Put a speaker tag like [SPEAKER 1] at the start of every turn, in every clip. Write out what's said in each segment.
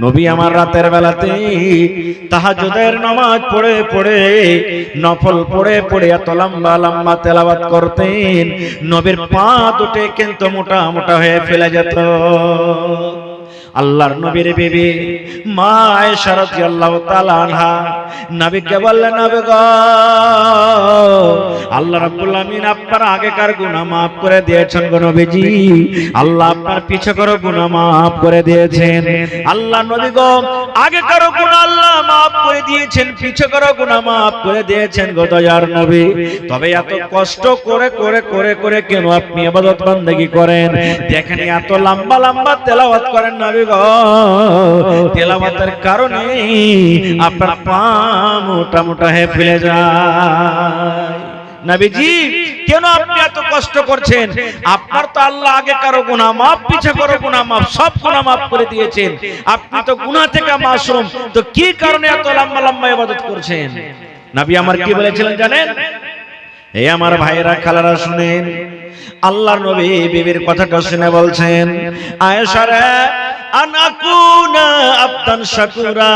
[SPEAKER 1] নবী আমার রাতের বেলাতে তাহাজ্জুদের নামাজ পড়ে পড়ে নফল পড়ে পড়ে এত লম্বা লম্বা তেলাওয়াত করতেন, নবীর পা দুটো কিন্তু মোটা মোটা হয়ে ফেলে যেত। আল্লাহর নবীর বিবি মা আয়েশা রাদিয়াল্লাহু তাআলা আনহা নবীকে বললেন, নবী গো, আল্লাহ রাব্বুল আমিন আপনার আগেকার গুনাহ maaf করে দিয়েছেন গো নবীজি, আল্লাহ আপনার পিছনের গুনাহ maaf করে দিয়েছেন। আল্লাহ নবী গো, আগেকার গুনাহ আল্লাহ maaf করে দিয়েছেন, পিছনের গুনাহ maaf করে দিয়েছেন গো দয়ার নবী। তবে এত কষ্ট করে করে করে করে কেন আপনি ইবাদত বান্দেগি করেন? দেখেন এত লম্বা লম্বা তেলাওয়াত করেন নবী গো, তেলাওয়াতের কারণে আপনার পা মোটা মোটা হয়ে ফেলে যায়। নবীজি কেন আপনি এত কষ্ট করছেন? আপনার তো আল্লাহ আগে কারো গুনাহ maaf, পিছে কারো গুনাহ maaf, সব গুনাহ maaf করে দিয়েছেন। আপনি তো গুনাহ থেকে মাসুম, তো কি কারণে এত লম্বা লম্বা ইবাদত করছেন? নবী আমার কি বলেছিলেন জানেন? এই আমার ভাইরা খালারা শুনেন, আল্লাহর নবী বিবির কথাটা শুনে বলছেন, আয়েশা রে আনাকুনা আবদান শাকুরা,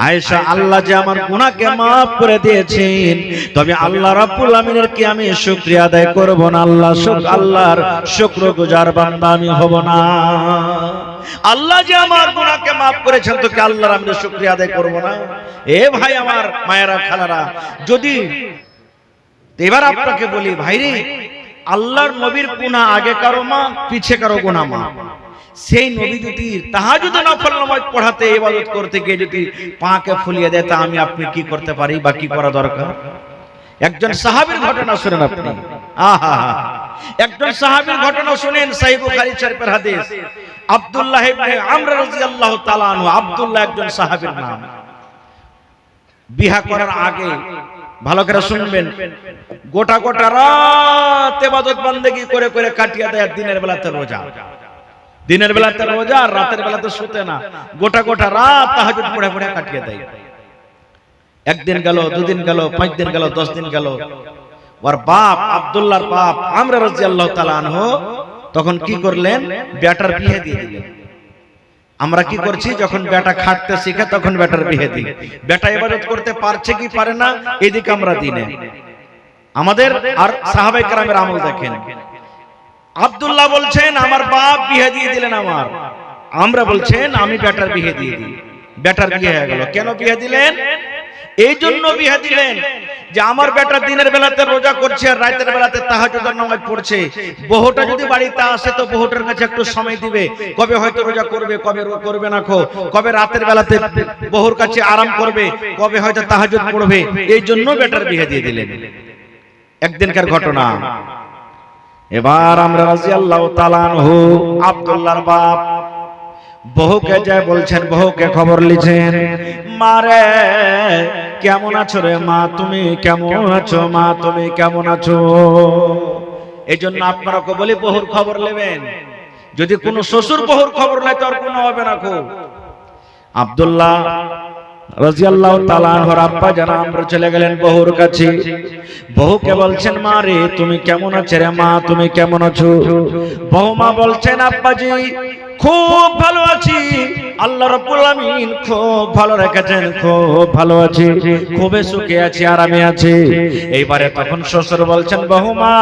[SPEAKER 1] আয়েশা আল্লাহ যে আমার গুনাহকে maaf করে দিয়েছেন, তবে আল্লাহ রাব্বুল আমিনের কি আমি শুকরিয়া আদায় করব না? আল্লাহর শুকরগুজার বান্দা আমি হব না? আল্লাহ যে আমার গুনাহকে maaf করেছেন, তো কি আল্লাহর আমি শুকরিয়া আদায় করব না? এ ভাই আমার মায়েরা খালারা, যদি এবার আপনাকে বলি ভাইরে, আল্লাহর নবীর গুনাহ আগে কারো maaf, পিছে কারো গুনাহ maaf। সেই নবী যদি তাহাজ্জুদে নফল নামাজ পড়াতে ইবাদত করতে গিয়ে যদি পাকে ফুলিয়ে দেয়, তা আমি আপনি কি করতে পারি বা কি করা দরকার? একজন সাহাবীর ঘটনা শুনেন আপনি। আহা, একজন সাহাবীর ঘটনা শুনেন, সহিহ বুখারী শরীফের হাদিস। আব্দুল্লাহ ইবনে আমর রাদিয়াল্লাহু তাআলা আনহু, আব্দুল্লাহ একজন সাহাবীর নাম। বিবাহ করার আগে ভালো করে শুনবেন, গোটা গোটা রাত ইবাদত বান্দেগি করে করে কাটিয়ে দেয়। দিনের বেলাতে রোজা, দিনের বেলাতে রোজা আর রাতের বেলাতে শুতে না, গোটা গোটা রাত তাহাজ্জুদ পড়ে পড়ে কাটিয়ে দেয়। একদিন গেল, দুদিন গেল, 5 দিন গেল, 10 দিন গেল। ওর বাপ, আব্দুল্লাহর বাপ আমর রাদিয়াল্লাহু তাআলা আনহু তখন কি করলেন? বেটার বিয়ে দিয়ে দিলেন। আমরা কি করছি? যখন বেটা খাটতে শিখে তখন বেটার বিয়ে দিই। বেটা ইবাদত করতে পারছে কি পারে না, এদিকে আমরা দিনে আমাদের আর সাহাবায়ে কেরামের আমল দেখেন। আব্দুল্লাহ বলছেন আমার বাপ বিয়ে দিয়ে দিলেন আমার, আমরা বলছেন আমি বেটার বিয়ে দিয়ে দিই। বেটার বিয়ে হয়ে গেল। কেন বিয়ে দিলেন? এই জন্য বিয়ে দিলেন যে আমার বেটা দিনের বেলাতে রোজা করছে আর রাতের বেলাতে তাহাজ্জুদের নামাজ পড়ছে। বহুটা যদি বাড়িতে আসে তো বহুটার কাছে একটু সময় দিবে, কবে হয়তো রোজা করবে, কবে করবে না, কবে রাতের বেলাতে বহুর কাছে আরাম করবে, কবে হয়তো তাহাজ্জুদ পড়বে। এই জন্য বেটার বিয়ে দিয়ে দিলেন। একদিনকার ঘটনা। এবার আমরা রাদিয়াল্লাহু তাআলা আনহু আব্দুল্লাহর বাপ বহুকে যায় বলছেন, বহুকে খবর লিখেন, মারে কেমন আছো রে মা, তুমি কেমন আছো মা, তুমি কেমন আছো? এই জন্য আপনারা বলি বহুর খবর নেবেন। যদি কোনো শ্বশুর বহুর খবর নেয় তো আর কোনো হবে না। আব্দুল্লাহ রাদিয়াল্লাহু তাআলা আনহুর আব্বা জানা আমরা চলে গেলেন বহুর কাছে। বহুকে বলছেন, মা রে তুমি কেমন আছো রে মা, তুমি কেমন আছো? বহু মা বলছেন, আব্বাজি খুব ভালো আছি, আল্লাহ রাব্বুল আমিন খুব ভালো রেখেছেন, খুব ভালো আছি, খুবই সুখে আছি, আরামে আছি। এইবারে তখন শ্বশুর বলছেন, বহুমা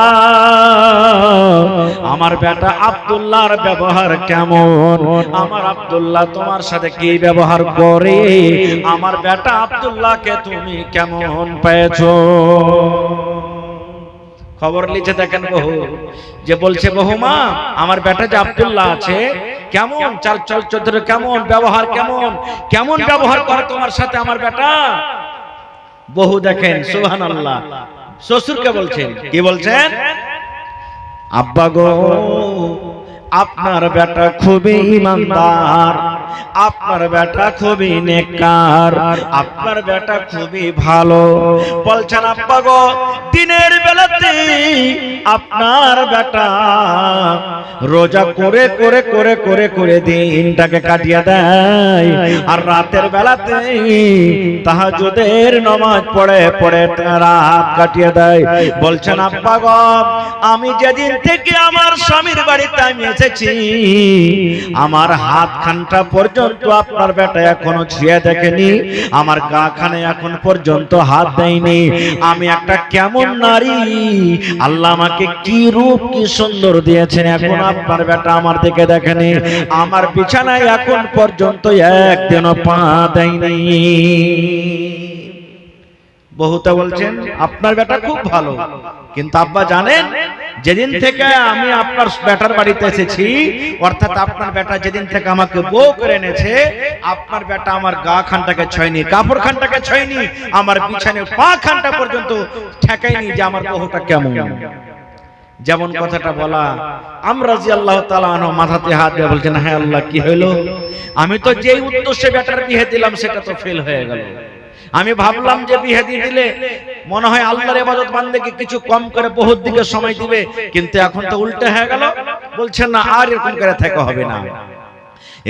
[SPEAKER 1] আমার বেটা আব্দুল্লাহর ব্যবহার কেমন? আমার আব্দুল্লাহ তোমার সাথে কি ব্যবহার করে? আমার বেটা আব্দুল্লাহকে তুমি কেমন পেয়েছো? খবর লিখে দেখেন বহু, যে বলছে বহুমা আমার বেটা যে আব্দুল্লাহ আছে, কেমন চাল চরিত্র, কেমন ব্যবহার, কেমন কেমন ব্যবহার করে তোমার সাথে আমার বেটা। বহু দেখেন সুবহানাল্লাহ, শ্বশুরকে বলছেন, কি বলছেন? আব্বা গো আপনার বেটা খুবই ইমানদার, আপনার বেটা খুবই নেককার, আপনার বেটা খুবই ভালো। বলছেন আব্বা গো দিনের বেলাতে আপনার বেটা রোজা করে করে করে করে করে দিনটাকে কাটিয়ে দেয়, আর রাতের বেলাতে তাহাজ্জুদের নামাজ পড়ে পড়ে রাত কাটিয়ে দেয়। বলছেন আব্বা গো আমি যেদিন থেকে আমার স্বামীর বাড়িতে আমি এসেছি, আমার হাত খানটা পর্যন্ত পর্যন্ত আপনার বেটা এখনো ছুঁয়ে দেখেনি, আমার গা খানে এখন পর্যন্ত হাত দেয়নি। আমি একটা কেমন নারী, আল্লাহ আমাকে কি রূপ কি সুন্দর দিয়েছেন, এখন আপনার বেটা আমার দিকে দেখেনি, আমার বিছানায় এখন পর্যন্ত একদিনও পা দেয়নি। বহুতে বলছেন আপনার বেটা খুব ভালো, কিন্তু আব্বা জানেন যেদিন থেকে আমি আপনার বেটার বাড়িতে এসেছি, অর্থাৎ আপনার বেটা যেদিন থেকে আমাকে বউ করে এনেছে, আপনার বেটা আমার গা খানটাকে ছয়নি, কাপড় খানটাকে ছয়নি, আমার বিছানায় পা খানটা পর্যন্ত ঠেকায়নি যে আমার বহুটা কেমন। যেমন কথাটা বলা, আমরা রাদিয়াল্লাহু তাআলা আনহু মাথাতে হাত দিয়ে বলছেন, হ্যাঁ আল্লাহ কি হলো, আমি তো যেই উদ্দেশ্যে বেটার বিয়ে দিলাম সেটা তো ফেল হয়ে গেল। আমি ভাবলাম যে বিয়ে দিয়ে দিলে মনে হয় আল্লাহর ইবাদত বান্দেকে কিছু কম করে বহুত দিকে সময় দিবে, কিন্তু এখন তো উল্টো হয়ে গেল। বলছেন না আর এরকম করে থাকা হবে না।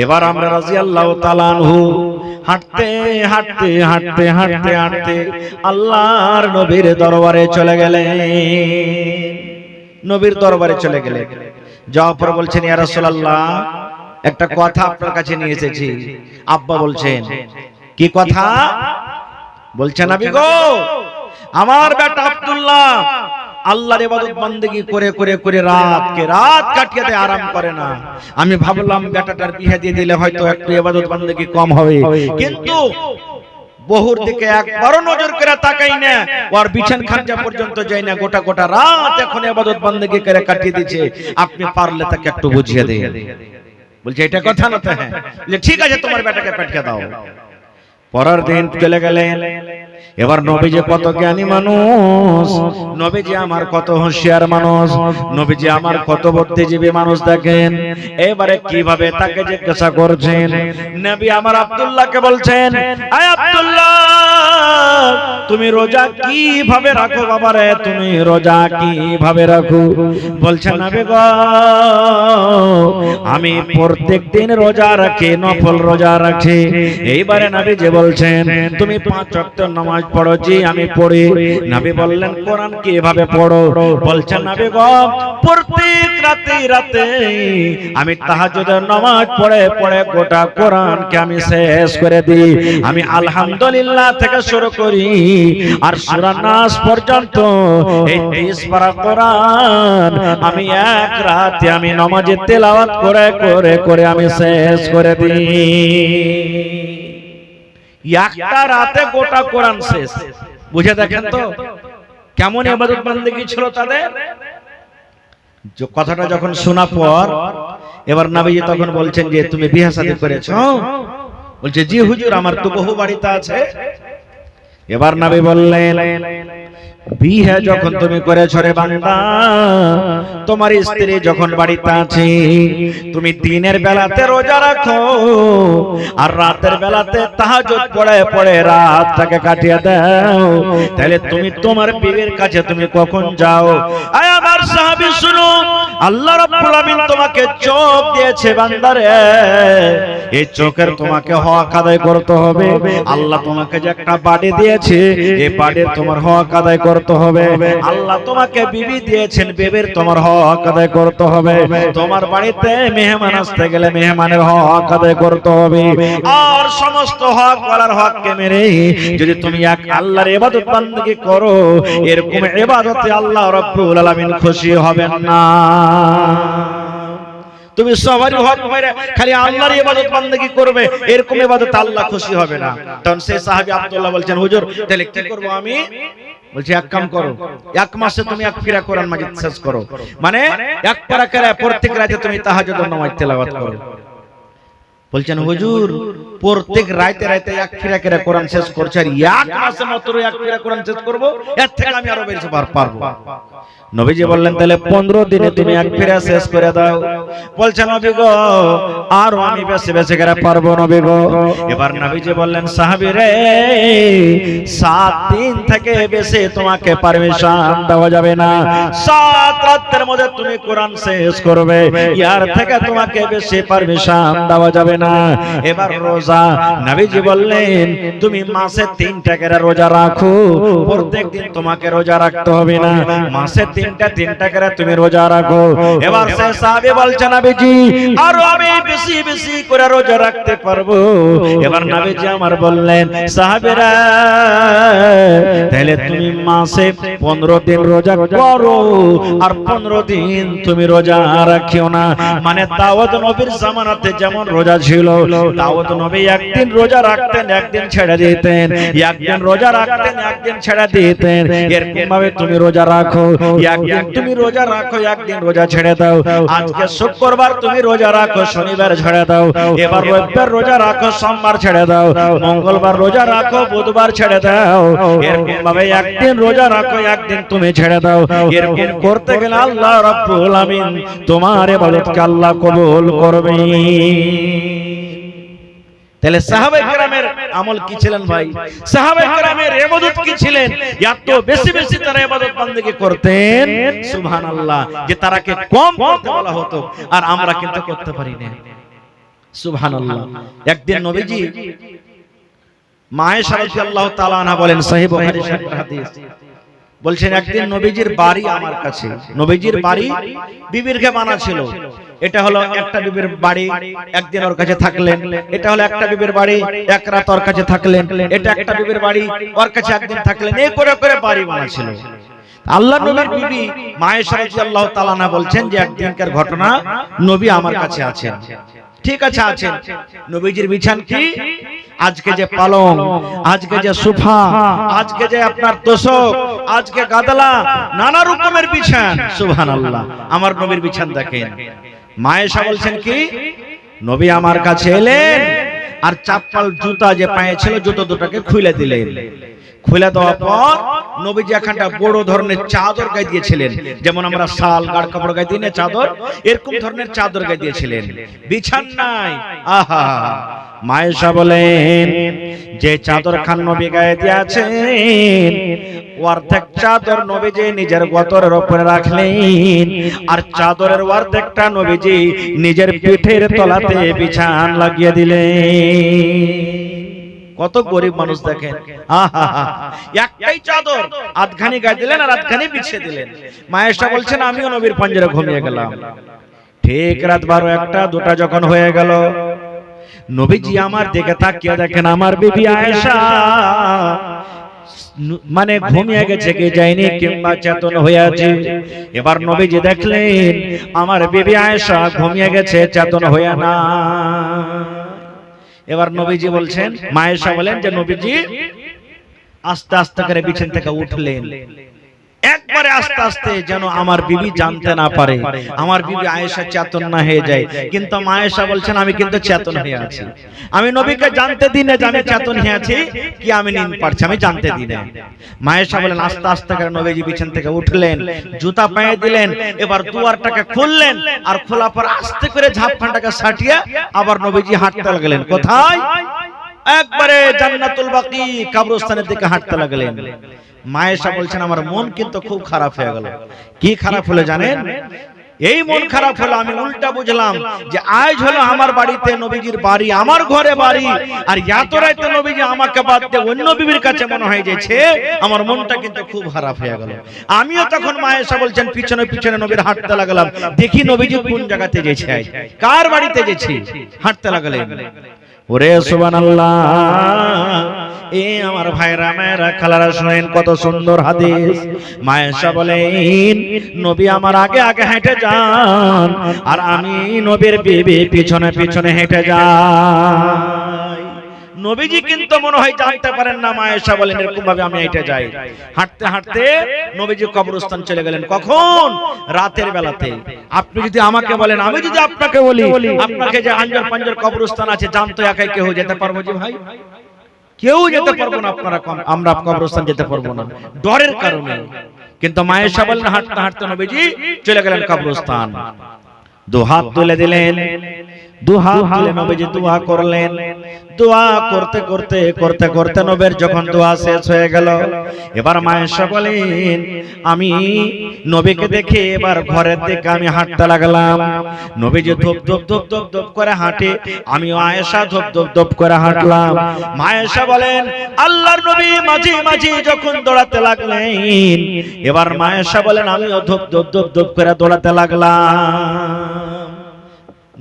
[SPEAKER 1] এবার আমরা রাদিয়াল্লাহু তাআলা আনহু হাঁটতে হাঁটতে হাঁটতে হাঁটতে হাঁটতে আল্লাহর নবীর দরবারে চলে গেলেন। নবীর দরবারে চলে গেলেন, যাওয়ার পর বলছেন, ইয়া রাসূলুল্লাহ একটা কথা আপনার কাছে নিয়ে এসেছি। আব্বা বলছেন, কি কথা? বলছেন, নবী গো, আমার বেটা আব্দুল্লাহ আল্লাহর ইবাদত বান্দেগি করে করে করে রাত কাটিয়ে দেয়, আরাম করে না। আমি ভাবলাম বেটাটার বিয়ে দিয়ে দিলে হয়তো একটু ইবাদত বান্দেগি কম হবে, কিন্তু বহুর দিকে একবারও নজর করে তাকাই না, ওর বিছান খানজা পর্যন্ত যাই না, গোটা গোটা রাত এখন ইবাদত বান্দেগি করে কাটিয়ে দিচ্ছে, আপনি পারলে তাকে একটু বুঝিয়ে দেন। বলছে এটা কথা না? তো হ্যাঁ। ঠিক আছে, তোমার বেটাকে পাঠিয়ে দাও। পরের দিন চলে গেলেন। এবার নবীজি কত জ্ঞানী মানুষ, নবীজি আমার কত হুঁশিয়ার মানুষ, নবীজি আমার কত বুদ্ধিজীবী মানুষ, দেখেন এবারে কিভাবে তাকে জিজ্ঞাসা করছেন। নবী আমার আব্দুল্লাহকে বলছেন, আয় আব্দুল্লাহ তুমি রোজা কিভাবে রাখো বাবারে, তুমি রোজা কিভাবে রাখো? বলছেন, নবী গো আমি প্রত্যেক দিন রোজা রাখি, নফল রোজা রাখি। এইবারে নবীজি বলছেন, তুমি 5 ওয়াক্ত নামাজ পড়ো? জি আমি পড়ি। নবী বললেন, কোরআন কিভাবে পড়ো? বলছেন, নবী গো প্রত্যেক রাতে আমি তাহাজ্জুদের নামাজ পড়ে পড়ে গোটা কোরআনকে আমি শেষ করে দিই। আমি আলহামদুলিল্লাহ থেকে শুরু করি আর সূরা নাস পর্যন্ত এই 30 পারা কোরআন আমি এক রাতে আমি নামাজে তেলাওয়াত করে করে করে আমি শেষ করে দিই। একটা রাতে গোটা কোরআন শেষ। বুঝে দেখেন তো কেমন ইবাদত বান্দেগী ছিল তাদের। কথাটা যখন শোনা পর এবার নবীজি তখন বলছেন যে তুমি বিয়ে শাদী করেছো? বলছে, জি হুজুর আমার তো বহু বাড়িতে আছে। এবার নবী বললেন, বিয়ে যখন তুমি করেছো রে বান্দা, তোমার স্ত্রী যখন বাড়িতে আছে, তুমি দিনের বেলাতে রোজা রাখো আর রাতের বেলাতে তাহাজ্জুদ পড়ে পড়ে রাতটাকে কাটিয়ে দাও, তাহলে তুমি তোমার বিবির কাছে তুমি কখন যাও? আয় আমার সাহাবী শুনো, আল্লাহ রাব্বুল আলামিন তোমাকে চোখ দিয়েছে বান্দারে, এই চোখের তোমাকে হক আদায় করতে হবে। আল্লাহ তোমাকে যে একটা বাড়ি দিয়েছে, এই বাড়ির তোমার হক আদায় করতে হবে। আল্লাহ তোমাকে বিবি দিয়েছেন, বিবির তোমার হক আদায় করতে হবে। তোমার বাড়িতে মেহমান আসতে গেলে মেহমানের হক আদায় করতে হবে। আর সমস্ত হক ওয়ালার হককে মেরে যদি তুমি এক আল্লাহর ইবাদত বান্দেগী করো, এরকম ইবাদতে আল্লাহ রাব্বুল আলামিন খুশি হবেন না। তুমি সবারই হক মেরে খালি আল্লাহর ইবাদত বান্দেগী করবে, এরকম ইবাদত আল্লাহ খুশি হবে না। তখন সেই সাহাবী আব্দুল্লাহ বলছেন, হুজুর তাহলে কি করব আমি? বলছে, এক কাম করো, এক মাসে তুমি এক ফিরা কোরআন মাজিদ শেষ করো, মানে এক পারা করে প্রত্যেক রাতে তুমি তাহাজ্জুদের নামাজ তেলাওয়াত করো। বলছেন, হুজুর প্রত্যেক রাতে রাতে এক ফিরা করে কোরআন শেষ করছে, আর এক মাসে মাত্র এক ফিরা কোরআন শেষ করব, এর থেকে আমি আরো বেশি পারবো। নবীজি বললেন, তাহলে 15 দিনে তুমি এক ফিরা শেষ করে দাও। বলছে, নবী গো আর আমি বেশি বেশি করে পারবো নবী গো। এবার নবীজি বললেন, সাহাবী রে 7 দিন থেকে বেশি তোমাকে পারমিশন দেওয়া যাবে না। 7 রাতের মধ্যে তুমি কোরআন শেষ করবে, ইয়ার থেকে তোমাকে বেশি পারমিশন দেওয়া যাবে না। এবার রোজ রোজা। নবীজি বললেন তুমি মাসে 3টা করে রোজা রাখো, প্রত্যেকদিন তোমাকে রোজা রাখতে হবে না, মাসে 3টা করে তুমি রোজা রাখো। এবার সে সাহাবী বলছে নবীজি আর আমি বেশি বেশি করে রোজা রাখতে পারবো। এবার নবীজি আমার বললেন সাহাবীরা তাহলে তুমি মাসে 15 দিন রোজা করো আর 15 দিন তুমি রোজা রাখিও না। মানে দাউদ নবীর জামানাতে যেমন রোজা ছিল, দাউদ নবী একদিন রোজা রাখতেন একদিন ছেড়ে দিতেন, একদিন রোজা রাখতেন একদিন ছেড়ে দিতেন। এরকম ভাবে তুমি রোজা রাখো, একদিন তুমি রোজা রাখো একদিন রোজা ছেড়ে দাও। আজকে শুক্রবার তুমি রোজা রাখো শনিবার ছেড়ে দাও, এবার রবিবার রোজা রাখো সোমবার ছেড়ে দাও, মঙ্গলবার রোজা রাখো বুধবার ছেড়ে দাও। এরকম ভাবে একদিন রোজা রাখো একদিন তুমি ছেড়ে দাও। এরকম করতে গেলে আল্লাহ রাব্বুল আমিন তোমার ইবাদতকে আল্লাহ কবুল করবে। তাহলে সাহাবায়ে কেরামের আমল কি ছিলেন ভাই? সাহাবায়ে কেরামের ইবাদত কি ছিলেন? এত বেশি বেশি তারা ইবাদত বندگی করতেন সুবহানাল্লাহ, যে তারাকে কম করতে বলা হতো আর আমরা কিন্তু করতে পারি না। সুবহানাল্লাহ। একদিন নবীজি মা আয়েশা রাদিয়াল্লাহু তাআলা আনহা বলেন সহিহ বুখারী শরীফের হাদিস, বলছেন একদিন নবীজির বাড়ি আমার কাছে, নবীজির বাড়ি বিবির ঘে বানা ছিল। এটা হলো একটা বিবির বাড়ি, একদিন ওর কাছে থাকলেন। এটা হলো একটা বিবির বাড়ি, এক রাত ওর কাছে থাকলেন। এটা একটা বিবির বাড়ি, ওর কাছে একদিন থাকলেন। এই করে করে বাড়ি বানা ছিল। আল্লাহ নবীর বিবি মা আয়েশা রাদিয়াল্লাহু তাআলা আনহা বলছেন যে একদিনকার ঘটনা, নবী আমার কাছে আছেন। ঠিক আছে আছেন। নবীজির বিছান কি? আজকে যে পালং, আজকে যে সোফা, আজকে যে আপনার তোশক, আজকে গাদলা, নানা রকমের বিছান। সুবহানাল্লাহ। আমার নবীর বিছান দেখেন। মা আয়েশা বলছেন কি নবী আমার কাছে এলেন আর চাপ্পাল জুতা যে পায়ে ছিল জুতো দুটোকে খুলে দিলেন। খুলে দেওয়ার পর নবীজি এখানটা বড় ধরনের চাদর গায়ে দিয়েছিলেন, যেমন আমরা শাল গাঢ় কাপড় গায়ে দিই না চাদর, এরকম ধরনের চাদর গায়ে দিয়েছিলেন। বিছান নাই। আহা, মা আয়েশা বলেন যে চাদর খান নবী গায়ে দিয়েছেন অর্ধেক চাদর নবীজি নিজের গতরের উপরে রাখলেন আর চাদরের অর্ধেকটা নবীজি নিজের পিঠের তলাতে বিছান লাগিয়ে দিলেন। কত গরিব মানুষ দেখেন। একটাই চাদর আধখানি গায়ে দিলেন আর আধখানি বিছিয়ে দিলেন। মা আয়েশা বলছেন আমিও নবীর পাঞ্জারে ঘুমিয়ে গেলাম। ঠিক রাত 12, 1, 2 যখন হয়ে গেল, নবীজি আমার দিকে তাকিয়ে দেখেন আমার বিবি আয়েশা মানে ঘুমিয়ে গেছে কি যায়নি কিংবা চেতন হয়ে আছে। এবার নবীজি দেখলেন আমার বিবি আয়েশা ঘুমিয়ে গেছে, চেতন হয়ে না। এবার নবীজি বলছেন, মা আয়েশা বলেন যে নবীজি আস্তে আস্তে করে বিছানা থেকে উঠলেন, একবারে আস্তে আস্তে, যেন আমার বিবি জানতে না পারে, আমার বিবি আয়েশা চেতন না হয়ে যায়। কিন্তু মা আয়েশা বলছেন আমি কিন্তু চেতন হয়ে আছি, আমি নবীকে জানতে দিই না যে আমি চেতন হয়ে আছি কি আমি নিন পারছি, আমি জানতে দিই না। মা আয়েশা বলেন আস্তে আস্তে করে নবীজি বিছানা থেকে উঠলেন, জুতা পায়ে দিলেন, এবার দুয়ারটাকে খুললেন আর খোলার পর আস্তে করে ঝাপখানটাকে সাটিয়ে আবার নবীজি হাঁটতে লাগলেন। কোথায়? একবারে জান্নাতুল বাকি কবরস্থানের দিকে হাঁটতে লাগলেন। মা আয়েশা বলছেন আমার মন কিন্তু খুব খারাপ হয়ে গেল। কি খারাপ হলো জানেন? এই মন খারাপ হলো আমি উল্টা বুঝলাম যে আজ হলো আমার বাড়িতে নবীজির বাড়ি, আমার ঘরে বাড়ি, আর এত রাতে নবীজি আমাকে বাদ দিয়ে অন্য বিবির কাছে মনে হয়ে যাচ্ছে। আমার মনটা কিন্তু খুব খারাপ হয়ে গেল। আমিও তখন মা আয়েশা বলছেন পিছনে পিছনে নবীর হাঁটতে লাগলাম, দেখি নবীজি কোন জায়গাতে গেছে, কার বাড়িতে গেছে, হাঁটতে লাগলেন। ওরে সুবহানাল্লাহ। এ আমার ভাইরা মায়েরা খালারা শুনেন কত সুন্দর হাদিস। মা আয়েশা বলেন নবী আমার আগে আগে হেঁটে যান আর আমি নবীর বিবি পিছনে পিছনে হেঁটে যাই। নবীজি কিন্তু মনে হয় জানতে পারেন না। মা আয়েশা বলেন এরকম ভাবে আমি হেঁটে যাই। হাঁটতে হাঁটতে নবীজি কবরস্থান চলে গেলেন। কখন? রাতের বেলাতে। আপনি যদি আমাকে বলেন, আমি যদি আপনাকে বলি আপনাকে যে আঞ্জার পাঞ্জার কবরস্থান আছে জানতো একাই কেউ যেতে পারবো যে ভাই? কেউ যেতে পারবো না, আপনারা আমরা কবরস্থান যেতে পারবো না ডরের কারণে। কিন্তু মা আয়েশা বলেন হাঁটতে হাঁটতে নবীজি চলে গেলেন কবরস্থান। দু হাত তুলে দিলেন, দুহাত তুলে নবীজি দোয়া করলেন। দোয়া করতে করতে করতে করতে নবীর যখন দোয়া শেষ হয়ে গেল, এবার মা আয়েশা বলেন আমি নবীকে দেখে এবার ঘরের দিকে আমি হাঁটতে লাগলাম। নবীজি ধপ ধপ ধপ ধপ ধপ করে হাঁটে, আমি আয়েশা ধপ ধপ ধপ করে হাঁটলাম। মা আয়েশা বলেন আল্লাহর নবী মাঝে মাঝে যখন দৌড়াতে লাগলেন, এবার মা আয়েশা বলেন আমিও ধপ ধপ ধপ ধপ করে দৌড়াতে লাগলাম।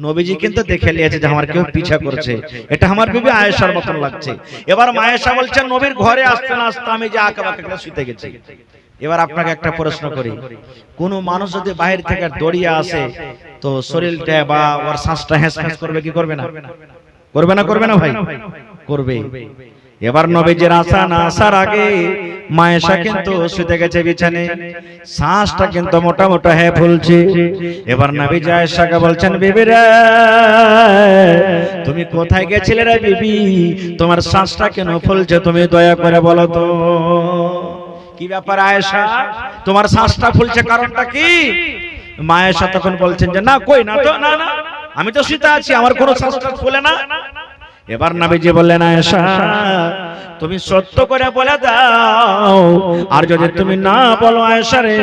[SPEAKER 1] নবীজি কিন্তু দেখে নিয়েছে যে আমার কেউ পিছা করছে, এটা আমার বিবি আয়েশার মতন লাগছে। এবার মা আয়েশা বলছেন নবীর ঘরে আসতে না আসতে আমি যে আঁকাবাঁকা শুতে গেছি। এবার আপনাকে একটা প্রশ্ন করি, কোন মানুষ যদি বাইরে থেকে দৌড়িয়ে আসে তো শরীরটা বা ওর শ্বাসটা হ্যাঁস ফ্যাঁস করবে কি করবে না? করবে না? করবে না ভাই? করবে। এবার নবীজির আসা না আসার আগে মা আয়েশা কিন্তু শুতে গেছে বিছানে, শ্বাসটা কিন্তু মোটা মোটা হয়ে ফুলছে। এবার নবীজি আয়েশাকে বলছেন বিবি রে তুমি কোথায় গেছিলে রে বিবি, তোমার শ্বাসটা কেন ফুলছে তুমি দয়া করে বলো তো। কি ব্যাপার আয়েশা, তোমার শ্বাসটা ফুলছে কারণটা কি? মা আয়েশা তখন বলছেন যে না কই না তো, না না আমি তো শুতে আছি, আমার কোনো শ্বাসটা ফুলে না। এবার নবীজি বললেন আয়েশা তুমি সত্য করে বলে দাও, আর যদি তুমি না বলো আয়েশা রে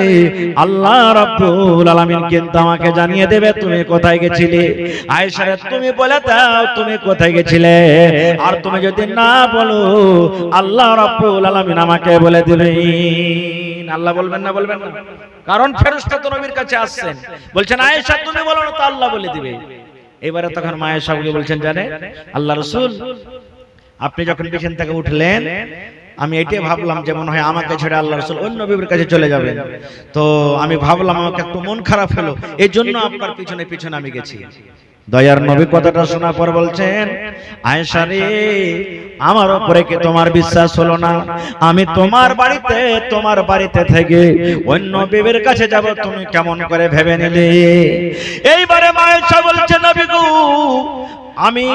[SPEAKER 1] আল্লাহ রাব্বুল আলামিন কিন্তু আমাকে জানিয়ে দেবে তুমি কোথায় গেছিলে। আয়েশা রে তুমি বলে দাও তুমি কোথায় গেছিলে, আর তুমি যদি না বলো আল্লাহ রাব্বুল আলামিন আমাকে বলে দিবেন। আল্লাহ বলবেন না? বলবেন না? কারণ ফেরেশতা তো নবীর কাছে আসছেন, বলছেন আয়েশা তুমি বলো না তো আল্লাহ বলে দিবে। এবারে তখন মা আয়েশা বলছেন জানে আল্লাহ রাসূল আপনি যখন বিছানা থেকে উঠলেন আমি এটাই ভাবলাম যে মনে হয় আমাকে ছেড়ে আল্লাহ রাসূল অন্য বিবির কাছে চলে যাবেন, তো আমি ভাবলাম আমাকে একটু মন খারাপ হলো, এই জন্য আপনার পিছনে পিছনে আমি গেছি। দয়ার নবী কথাটা শোনার পর বলছেন আয়েশা রে আমার উপরে কি তোমার বিশ্বাস হলো না? আমি তোমার বাড়িতে থেকে অন্য বিবির কাছে যাব তুমি কেমন করে ভেবে নিলে? এইবারে মা আয়েশা বলছে নবী গো আমি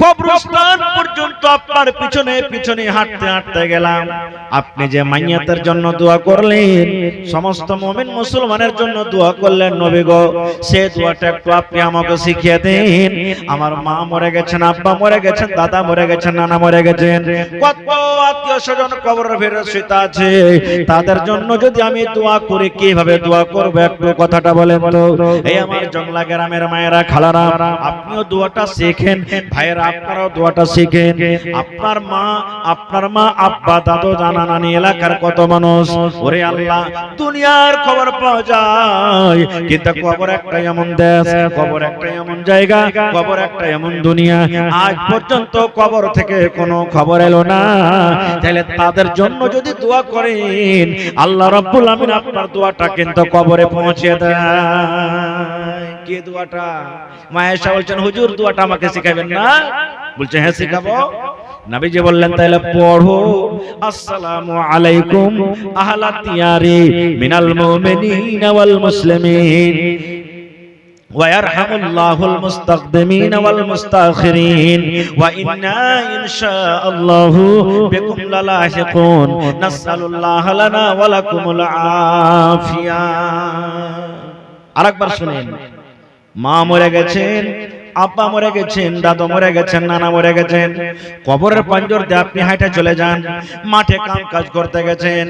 [SPEAKER 1] কবরস্থান পর্যন্ত আপনার পিছনে পিছনে হাঁটতে হাঁটতে গেলাম। আপনি যে মাইয়াতের জন্য দোয়া করলেন, সমস্ত মুমিন মুসলমানের জন্য দোয়া করলেন নবী গো, সেই দোয়াটা একটু আপনি আমাকে শিখিয়ে দেন। আমার মা মরে গেছেন, আব্বা মরে গেছেন, দাদা মরে গেছেন, নানা মরে গেছেন, কত আত্মীয় স্বজন কবরের ভিতরে শুয়ে আছে, তাদের জন্য যদি আমি দোয়া করি কিভাবে দোয়া করব একটু কথাটা বলেন তো। এই আমার জংলা গ্রামের মায়েরা খালারা আপনিও দোয়াটা শিখেন, ভাইয়েরা আপনারাও দোয়াটা শিখেন। আপনার মা আব্বা দাদু জানা নানি এলাকার কত মানুষ, ওরে আল্লাহ দুনিয়ার খবর পাওয়া যায় কিন্তু কবর একটা এমন দেশ, কবর একটা এমন জায়গা, কবর একটা এমন দুনিয়া, আজ পর্যন্ত কবর থেকে কোনো খবর এলো না। তাহলে তাদের জন্য যদি দোয়া করেন আল্লাহ রাব্বুল আমিন আপনার দোয়াটা কিন্তু কবরে পৌঁছে দেয়। কি দোয়াটা? মা আয়েশা বলছেন হুজুর দোয়াটা আমাকে শিখাবেন না? বলছে হ্যাঁ শিখাবো। নবীজি বললেন তাহলে পড়ো আসসালামু আলাইকুম আহলাত দিয়ারি মিনাল মুমিনিনা ওয়াল মুসলিমিন ওয়া ইয়ারহামুল্লাহুল মুস্তাকদিমিন ওয়াল মুস্তাখিরিন ওয়া ইন্না ইনশাআল্লাহু বিকুম লালাহিকুন নাসআলুল্লাহ লানা ওয়া লাকুমুল আফিয়া। আরেকবার শুনেন, মা মরে গেছেন, আব্বা মরে গেছেন, দাদু মরে গেছেন, নানা মরে গেছেন, কবরের পাঞ্জর দিয়ে আপনি হাঁটে চলে যান, মাঠে কাম কাজ করতে গেছেন,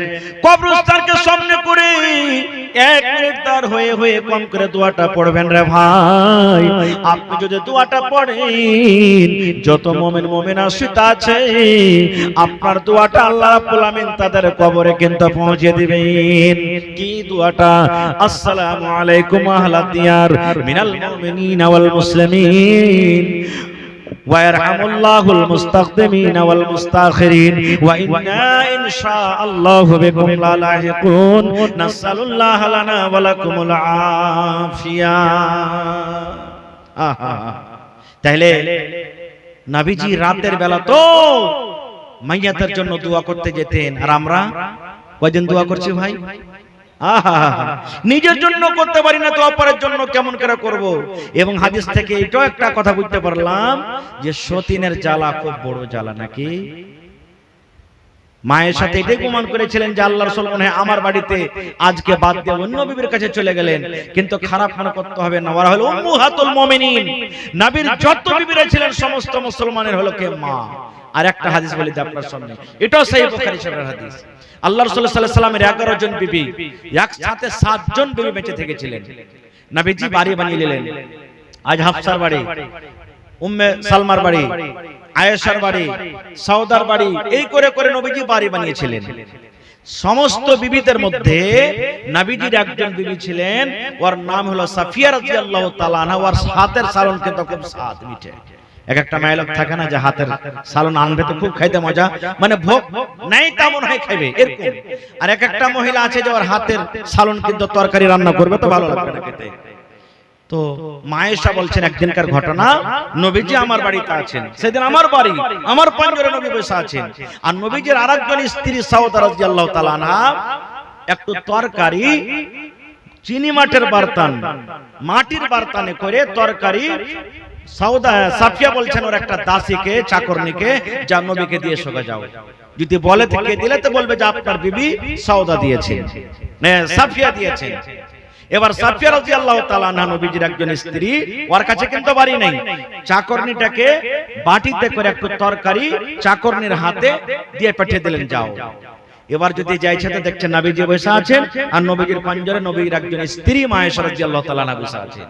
[SPEAKER 1] কবরস্থানকে সামনে করে এক মিনিট দাঁড় হয়ে হয়ে কম করে দোয়াটা পড়বেন রে ভাই। আপনি যদি দোয়াটা পড়েন যত মুমিন মুমিনা শুতে আছে আপনার দোয়াটা আল্লাহ রাব্বুল আমিন তাদের কবরে কিন্তু পৌঁছে দিবেন। কি দোয়াটা? আসসালামু আলাইকুম আহলাদ দিয়ার মিনাল মুমিনিনা ওয়াল মুসলিমিন ওয়া ইয়ারহামুল্লাহুল মুস্তাকদিমিন ওয়াল মুস্তাখিরিন ওয়া ইন্না ইনশাআল্লাহু বিকুম লালাহিকুন নাসআলুল্লাহ লানা ওয়া লাকুমুল আফিয়া। তাহলে নবীজি রাতের বেলা তো মাইয়াতের জন্য দোয়া করতে যেতেন, আর আমরা কয়দিন দোয়া করছি ভাই? নিজের জন্য করতে পারি না তো অপরের জন্য কেমন করে করব? এবং হাদিস থেকে এটাও একটা কথা বুঝতে পারলাম যে সতীনের জ্বালা খুব বড় জ্বালা নাকি? মায়ের সাথে এটাই প্রমাণ করেছিলেন যে আল্লাহ রাসূল মনে হয় আমার বাড়িতে আজকে বাদ দিয়ে অন্য বিবির কাছে চলে গেলেন, কিন্তু খারাপ মনে করতে হবে না। ওরা হলো উম্মাহাতুল মুমিনিন, নবীর যত বিবিরা ছিলেন সমস্ত মুসলমানের হলো কে মা। আর একটা হাদিস বলি যে আপনার সামনে, এটাও সহিহ বুখারী শরীফের হাদিস। আল্লাহ রাসূল সাল্লাল্লাহু আলাইহি ওয়াসাল্লামের 11 জন বিবি, একসাথে 7 জন বিবি বেঁচে থেকেছিলেন। নবীজি বাড়ি বানিয়ে নিলেন। আজ হাফসার বাড়ি, উম্মে সালমার বাড়ি, আয়েশার বাড়ি, সাউদার বাড়ি, এই করে করে নবীজি বাড়ি বানিয়েছিলেন। সমস্ত বিবিদের মধ্যে নবীজির একজন বিবি ছিলেন, ওর নাম হলো সাফিয়া রাদিয়াল্লাহু তাআলা আনহা। ওর হাতের সালন কিন্তু খুব স্বাদ মিঠে। এক একটা মেয়ে লোক থাকে না যে হাতের সালন আনবে তো খুব খাইতে মজা, মানে ভোগ নাই তেমন হয় খাইবে এরকম। আর এক একটা মহিলা আছে যে ওর হাতের সালন কিন্তু তরকারি রান্না করবে তো ভালো লাগবে না খেতে। তো মায়েশা বলছেন একদিনকার ঘটনা, নবীজি আমার বাড়িতে আছেন, সেদিন আমার বাড়ি, আমার পাঞ্জরে নবী বসে আছেন, আর নবীজির আরেকজন স্ত্রী সাউদা রাদিয়াল্লাহু তাআলা আনহা একটু তরকারি চিনি মাটির বারতান, মাটির বারতানে করে তরকারি সাউদা সাফিয়া বলছেন ওর একটা দাসীকে, চাকরনিকে, যা নবীকে দিয়ে সোগা যাও। যদি বলে থেকে দিলে তো বলবে যে আপনার বিবি সাউদা দিয়েছেন, না সাফিয়া দিয়েছেন। এবার সাফিয়া রাদিয়াল্লাহু তাআলা আনহা নবীজির একজন স্ত্রী, ওর কাছে কিন্তু বাড়ি নেই, চাকরনিটাকে বাটিতে করে একটু তরকারি চাকরনির হাতে দিয়ে পাঠিয়ে দিলেন, যাও। এবার যদি যাইছে তো দেখছেন নবীজি বসে আছেন, আর নবীজির পাঞ্জরে নবীর একজন স্ত্রী মায়েশা রাদিয়াল্লাহু তাআলা আনহা বসে আছেন।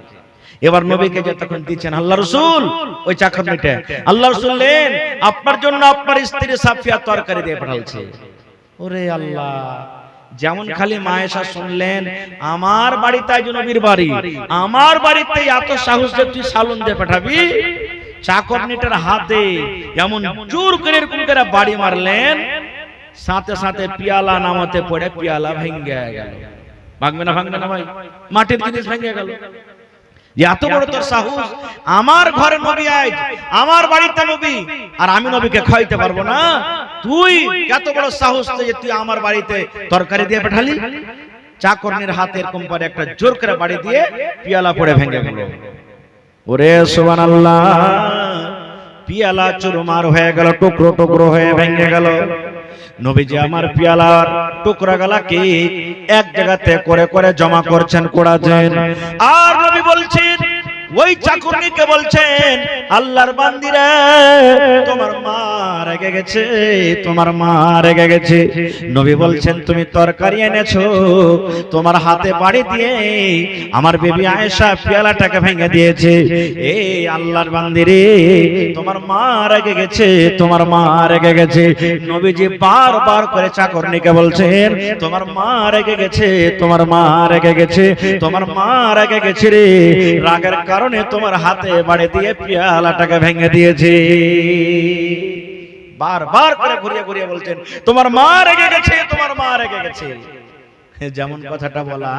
[SPEAKER 1] এবার নবীকে যতক্ষণ দিচ্ছেন আল্লাহ রাসূল ওই চাকরনিটা, আল্লাহ রাসূল নেন, আপনার জন্য আপনার স্ত্রী সাফিয়া তরকারি দিয়ে পাঠালছে। ওরে আল্লাহ, যেমন খালি মায়েশা শুনলেন আমার বাড়িতে নবীর বাড়ি, আমার বাড়িতে এত সাহস যে তুই সালন দিয়ে পাঠাবি, চাকরনিটার হাতে এমন জোর করে এরকম করে বাড়ি মারলেন, সাথে সাথে পিয়ালা নামাতে পড়ে পিয়ালা ভেঙে গেল। ভাঙবে না, ভাঙবে না ভাই, মাটির জিনিস ভেঙে গেল। এত বড় তোর সাহস, আমার ঘরে নবী আজ, আমার বাড়িতে নবী, আর আমি নবীকে খাইতে পারবো না? তুই এত বড় সাহস যে তুই আমার বাড়িতে তরকারি দিয়ে পাঠালি? চাকরনির হাতে এরকম করে একটা জোর করে বাড়ি দিয়ে পিয়ালা পড়ে ভেঙে গেল। ওরে সুবহানাল্লাহ, পিয়ালা চুরমার হয়ে গেল, টুকরো টুকরো হয়ে ভেঙে গেল। নবীজি আমার পিয়ালার টুকরা গলাকে এক জায়গাতে করে করে জমা করছেন, কোড়াছেন। আর নবী বলছেন, ওই চাকরনিকে বলছেন, আল্লাহর বান্দিরা তোমার মা রেগে গেছে, তোমার মা রেগে গেছে। নবী বলছেন, তুমি তরকারি এনেছো, তোমার হাতে বাড়ি দিয়ে আমার বিবি আয়েশা পিয়ালাটাকে ভেঙে দিয়েছে। এই আল্লাহর বান্দিরে তোমার মা রেগে গেছে, তোমার মা রেগে গেছে। নবীজি বারবার করে চাকরনিকে বলছেন, তোমার মা রেগে গেছে, তোমার মা রেগে গেছে, তোমার মা রেগে গেছে রে, রাগের কারণে তোমার হাতে বাড়ি দিয়ে পিয়ালাটাকে ভেঙে দিয়েছে। বারবার করে ঘুরিয়ে ঘুরিয়ে বলছেন, তোমার মা রেগে গেছে, তোমার মা রেগে গেছে। যেমন কথাটা বলা,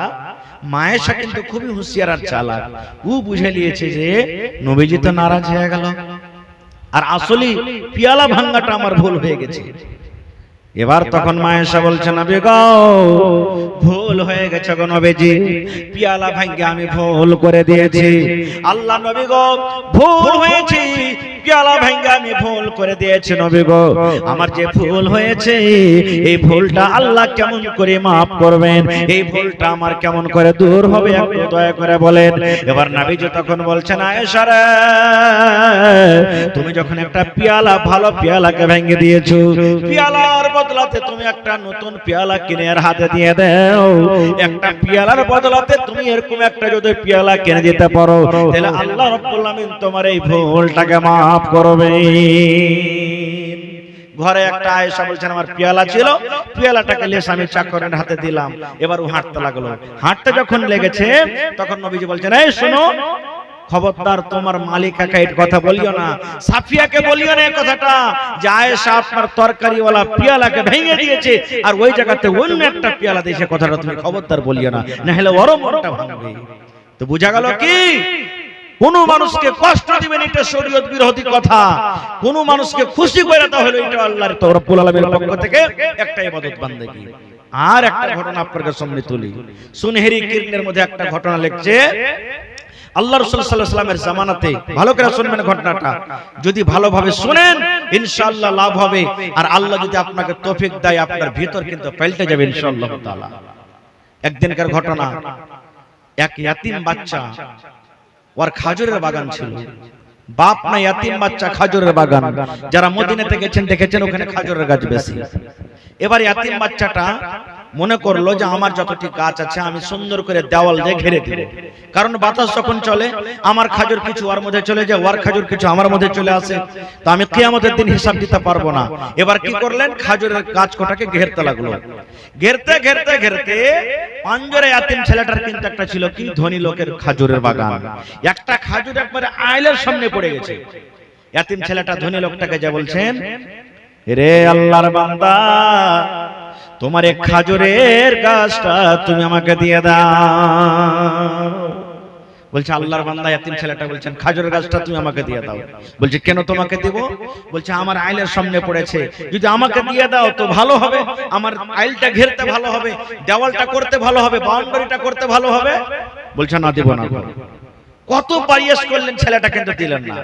[SPEAKER 1] মায়েশা কিন্তু খুবই হুঁশিয়ার আর চালাক। ও বুঝে নিয়েছে যে নবীজি তো নারাজ হয়ে গেল, আর আসলে পিয়ালা ভাঙাটা আমার ভুল হয়ে গেছে। এবার তখন মায়েশা বলছে, নবী গো ভুল হয়ে গেছে গো নবীজি, পিয়ালা ভাঙে আমি ভুল করে দিয়েছি। আল্লাহ নবী গো ভুল হয়েছে, পিয়ালা ভাঙে আমি ভুল করে দিয়েছি নবী গো, আমার যে ভুল হয়েছে এই ভুলটা আল্লাহ কেমন করে maaf করবেন, এই ভুলটা আমার কেমন করে দূর হবে একটু দয়া করে বলেন। এবার নবীজি তখন বলছেন, আয়েশা রে তুমি যখন একটা পিয়ালা, ভালো পিয়ালাকে ভেঙে দিয়েছো, পিয়ালার বদলাতে তুমি একটা নতুন পিয়ালা কিনে এর হাতে দিয়ে দাও। একটা পিয়ালার বদলাতে তুমি এরকম একটা যদি পিয়ালা কিনে দিতে পারো, তাহলে আল্লাহ রাব্বুল আমিন তোমার এই ভুলটাকে maaf করবে। ঘরে একটা আয়েশা বলছেন, আমার পিয়ালা ছিল, পিয়ালাটাকে লেস আমি চাকরের হাতে দিলাম। এবার ও হাঁটতে লাগলো, হাঁটতে যখন লেগেছে তখন নবীজি বলছেন, এই শোনো, খবরদার তোমার মালিকাকে এই কথা বলিও না, সাফিয়াকে বলিও না এই কথাটা যে আয়েশা আপনার তরকারিওয়ালা পিয়ালাকে ভেঙে দিয়েছে, আর ওই জায়গাতে অন্য একটা পিয়ালা দিয়েছে, কথাটা তুমি খবরদার বলিও না, না হলে ওর মনটা ভাঙবে। তো বোঝা গেল কি, কোন মানুষকে কষ্ট দিবেন এটা শরীয়ত বিরোধী কথা, কোন মানুষকে খুশি করে দেওয়া হলো এটা আল্লাহর রব্বুল আলামিনের পক্ষ থেকে একটা ইবাদত বান্দেগী। আর একটা ঘটনা আপনাদের সামনে তুলি, সুনহেরি কিরণের মধ্যে একটা ঘটনা লিখছে, আল্লাহ রাসূল সাল্লাল্লাহু আলাইহি ওয়াসাল্লামের জামানাতে, ভালো করে শুনবেন ঘটনাটা, যদি ভালোভাবে শুনেন ইনশাআল্লাহ লাভ হবে। আর আল্লাহ যদি আপনাকে তৌফিক দেয় আপনার ভিতর কিন্তু পাল্টে যাবে ইনশাআল্লাহ তাআলা। একদিনকার ঘটনা, এক ইয়াতিম বাচ্চা, ওর খাজুরের বাগান ছিল। বাপ না ইয়াতিম বাচ্চা, খাজুরের বাগান। যারা মদিনাতে গেছেন দেখেছেন ওখানে খাজুরের গাছ বেশি। এবার ইয়াতিম বাচ্চাটা মনে করলো যে আমার যতটি গাছ আছে আমি সুন্দর করে দেওয়াল দিয়ে ঘিরে দেব, কারণ বাতাস যখন চলে আমার খাজুর কিছু ওর মধ্যে চলে যায়, ওর খাজুর কিছু আমার মধ্যে চলে আসে, তো আমি কিয়ামতের দিন হিসাব দিতে পারবো না। এবার কি করলেন, খাজুরের গাছ কোটাকে ঘেরতে লাগলো। ঘেরতে ঘেরতে ঘেরতে পাঞ্জরে ইয়াতিম ছেলেটার কিন্তু একটা ছিল কি ধনী লোকের খাজুরের বাগান, একটা খাজুর একবারে আইলের সামনে পড়ে গেছে। ইয়াতিম ছেলেটা ধনী লোকটাকে যা বলছেন, রে আল্লাহর বান্দা, তোমার এক খাজুরের গাছটা তুমি আমাকে দিয়ে দাও। বলছে আল্লাহর বান্দা, ইয়াতিম ছেলেটা বলছেন খাজুরের গাছটা তুমি আমাকে দিয়ে দাও। বলছে কেন তোমাকে দেব? বলছে আমার আইলের সামনে পড়েছে, যদি আমাকে দিয়ে দাও তো ভালো হবে, আমার আইলটা ঘেরতে ভালো হবে, দেওয়ালটা করতে ভালো হবে, বাউন্ডারিটা করতে ভালো হবে। বলছে না, দেব না। কত পারিয়াস করলেন, ছেলেটা কিন্তু দিলেন না।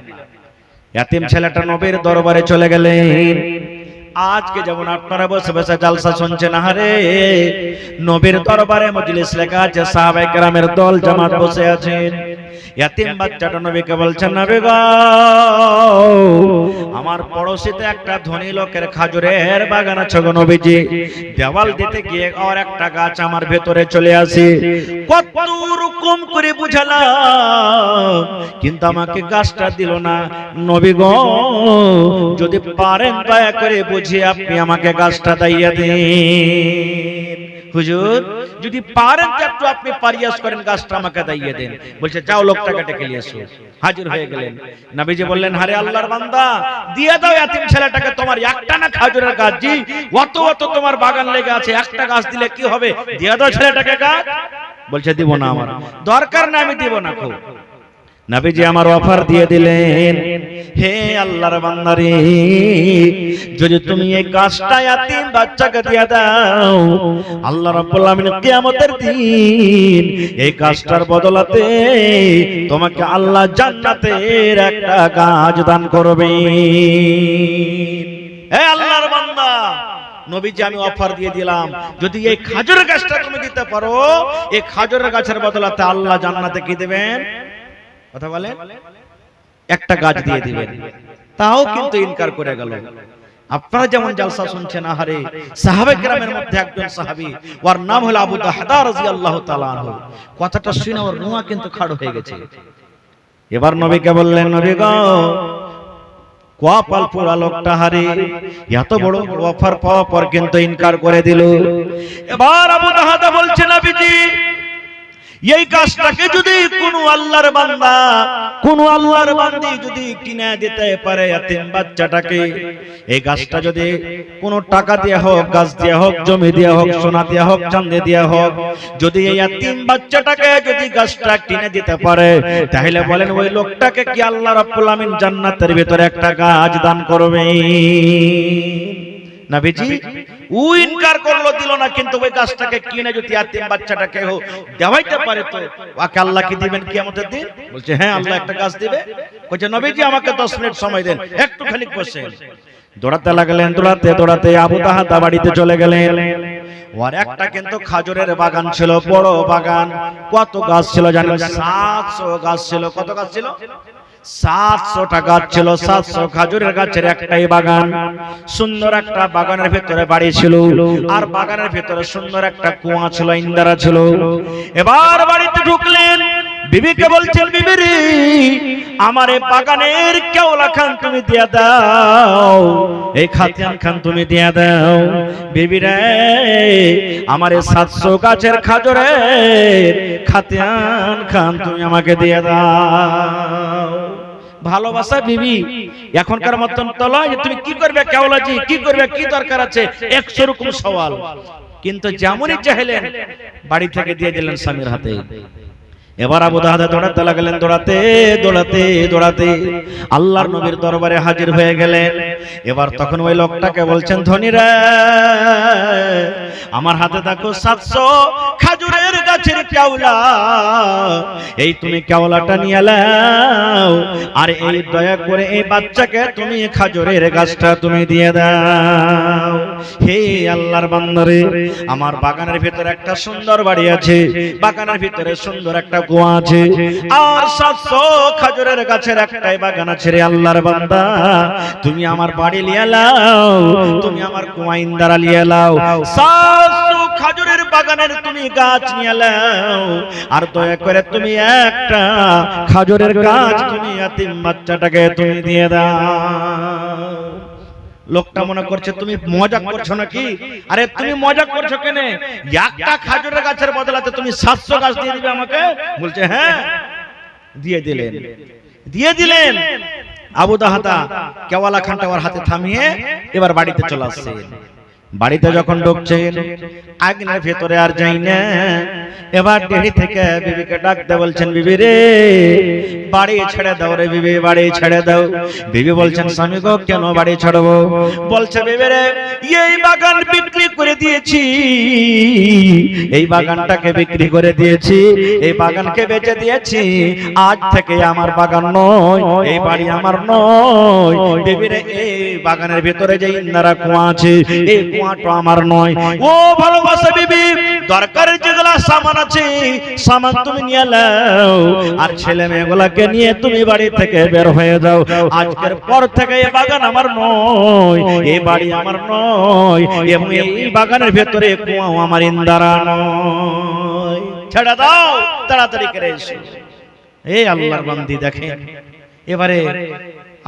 [SPEAKER 1] ইয়াতিম ছেলেটা নবীর দরবারে চলে গেলেন। আজকে যেমন আপনারা বসে বসে জালসা শুনছেন, আরে নবীর দরবারে মজলিস লেখা আছে, সাহাবায়ে কেরামের দল জামাত বসে আছেন। ইয়াতিম বাচ্চাটা নবীকে বলছেন, নবী গো, আমার পড়োশিতে একটা ধনী লোকের খাজুরের বাগান আছে গো নবীজি, দেওয়াল দিতে গিয়ে আর একটা গাছ আমার ভেতরে চলে আসে, কত রকম করে বুঝালাম কিন্তু আমাকে গাছটা দিল না। নবী গো, যদি পারেন দয়া করে বুঝিয়ে আপনি আমাকে গাছটা দিয়ে দিন। হুজুর, যদি পারেন একটু আপনি পারিয়াস করেন, গাছটা আমাকে দিয়ে দেন। বলছে যাও লোকটাকে ডেকে নিয়ে এসো। হাজির হয়ে গেলেন। নবীজি বললেন, আরে আল্লাহর বান্দা, দিয়ে দাও ইয়াতিম ছেলেটাকে তোমার একটা না খাজুরের গাছ, জি অত অত তোমার বাগান লেগে আছে, একটা গাছ দিলে কি হবে, দিয়ে দাও ছেলেটাকে গাছ। বলছে দিব না, আমার দরকার না, আমি দিব না। খুব নবীজি আমার অফার দিয়ে দিলেন, হে আল্লাহর বান্দারে, যদি তুমি এই গাছটা ইয়াতিম বাচ্চাকে দিয়ে দাও, আল্লাহ রাব্বুল আলামিন কিয়ামতের দিন এই গাছটার বদলাতে তোমাকে আল্লাহ জান্নাতের একটা গাছ দান করবে। হে আল্লাহর বান্দা, নবীজি আমি অফার দিয়ে দিলাম, যদি এই খাজুরের গাছটা তুমি দিতে পারো, এই খাজুরের গাছের বদলাতে আল্লাহ জান্নাতে কি দেবেন? কথা বলেন, একটা গাছ দিয়ে দিবেন। তাও কিন্তু ইনকার করে গেল। আপনারা যেমন জালসা শুনছেন, আহারে সাহাবে কেরামের মধ্যে একজন সাহাবী, ওর নাম হলো আবু দাহদা রাদিয়াল্লাহু তাআলা আনহু। কথাটা শুনে ওর রুয়া কিন্তু খাড় হয়ে গেছে। এবার নবীকে বললেন, নবী গো, কপাল পোড়া লোকটা, হারে এত বড় অফার পাওয়ার পর কিন্তু ইনকার করে দিল। এবার আবু দাহদা বলছে, নবীজি, এই গাছটাকে যদি কোন আল্লাহর বান্দা, কোন আল্লাহর বান্দি যদি কিনে দিতে পারে ইয়াতিম বাচ্চাটাকে, এই গাছটা যদি কোন টাকা দিয়ে হোক, গাছ দিয়ে হোক, জমি দিয়ে হোক, সোনা দিয়ে হোক, চাঁদি দিয়ে হোক, যদি এই ইয়াতিম বাচ্চাটাকে যদি গাছটা কিনে দিতে পারে, তাহলে বলেন ওই লোকটাকে কি আল্লাহ রাব্বুল আমিন জান্নাতের ভিতরে একটা গাছ দান করবে? নবীজি ও ইনকার করলো, দিল না, কিন্তু ওই গাছটাকে কিনে যদি ইয়াতিম বাচ্চাটাকে দেওয়াইতে পারে তো ওকে আল্লাহ কি দিবেন কিয়ামতের দিন? বলছে হ্যাঁ, আল্লাহ একটা গাছ দিবে। বলছে নবীজি আমাকে 10 মিনিট সময় দেন, একটু খালি বসেন। দৌড়াতে লাগলেন, দৌড়াতে দৌড়াতে আবু দাহদা বাড়িতে চলে গেলেন। ওর একটা কিন্তু খাজুরের বাগান ছিল, বড় বাগান। কত গাছ ছিল জানেন? 700 গাছ ছিল। কত গাছ ছিল? 700টা গাছ ছিল। 700 খাজুরের গাছের একটাই বাগান। সুন্দর একটা বাগানের ভিতরে বাড়ি ছিল, আর বাগানের ভিতরে সুন্দর একটা কুয়া ছিল, ইন্দারা ছিল। এবার বাড়িতে ঢুকলেন, বিবিকে বলছেন, বিবি রে, আমার এই বাগানের কেওলা খান তুমি দিয়ে দাও, এই খাতিয়ান খান তুমি দিয়ে দাও। বিবি রে, আমার এই 700 গাছের খাজুরের খাতিয়ান খান তুমি আমাকে দিয়ে দাও। ভালোবাসা বিবি এখনকার মতন তলা যে তুমি কি করবে কেওলাজি, কি করবে, কি দরকার আছে, 100 রকম সওয়াল। কিন্তু যেমনই চাইলেন বাড়ি থেকে দিয়ে দিলেন স্বামীর হাতে। এবার আবু দাহদা দৌড়াতে লাগলেন, দৌড়াতে দৌড়াতে দৌড়াতে আল্লাহর নবীর দরবারে হাজির হয়ে গেলেন। এবার তখন ওই লোকটাকে বলছেন, ধনীরা, আমার হাতে দেখো 700 খাজুরের গাছের কেওলা, এই তুমি কেওলাটা নিয়ে নাও, আর এই দয়া করে এই বাচ্চাকে তুমি খেজুরের গাছটা তুমি দিয়ে দাও। হে আল্লাহর বান্দারে, আমার বাগানের ভিতরে একটা সুন্দর বাড়ি আছে, বাগানের ভিতরে সুন্দর একটা কুয়া আছে, আর 700 খেজুরের গাছের একটাই বাগান আছে রে আল্লাহর বান্দা, তুমি আমার বাড়ি নিয়ে নাও, তুমি আমার কুয়া ইন্দারা নিয়ে নাও, 700 খেজুরের বাগানের তুমি গাছ নিয়ে নাও, আর দয়া করে তুমি একটা খেজুরের গাছ তুমি ইয়াতিম বাচ্চাটাকে তুমি দিয়ে দাও। লোকটা মনে করছে তুমি মজা করছো নাকি? আরে তুমি মজা করছো কেন? একটা খেজুরের গাছের বদলাতে তুমি 700 গাছ দিয়ে দিবে আমাকে? বলছে হ্যাঁ। দিয়ে দিলেন। আবু তাহাতা কেওয়ালা খানটা ওর হাতে থামিয়ে এবার বাড়িতে চলে আসছে। বাড়িতে যখন ঢুকছেন, আগুনের ভেতরে আর যাই না, এবার দেরি থেকে বিবিকে ডাকতে বলছেন, বিবি রে বাড়ি ছেড়ে দাও রে বিবি, বাড়ি ছেড়ে দাও। বিবি বলছেন, স্বামী গো কেন বাড়ি ছাড়বো? বলছে, বিবি রে এই বাগান বিক্রি করে দিয়েছি, এই বাগানটাকে বিক্রি করে দিয়েছি, এই বাগানকে বেচে দিয়েছি, আজ থেকে আমার বাগান নয়, এই বাড়ি আমার নয়। বিবি রে এই বাগানের ভিতরে যে ইন্দারা কুয়া আছে, এই কুয়াটা আমার নয়। ও ভালোবাসা বিবি, দরকারের যেগুলা সামান আছে সামান তুমি নিয়ে নাও, আর ছেলে মেয়েগুলাকে নিয়ে তুমি বাড়ি থেকে বের হয়ে যাও। আজকের পর থেকে এই বাগান আমার নয়, এই বাড়ি আমার নয়, এবং এই বাগানের ভেতরে কুয়াও আমার ইন্দারা নয়। ছেড়ে দাও, তাড়াতাড়ি করে এসো। এই আল্লাহর বান্দি দেখেন, এবারে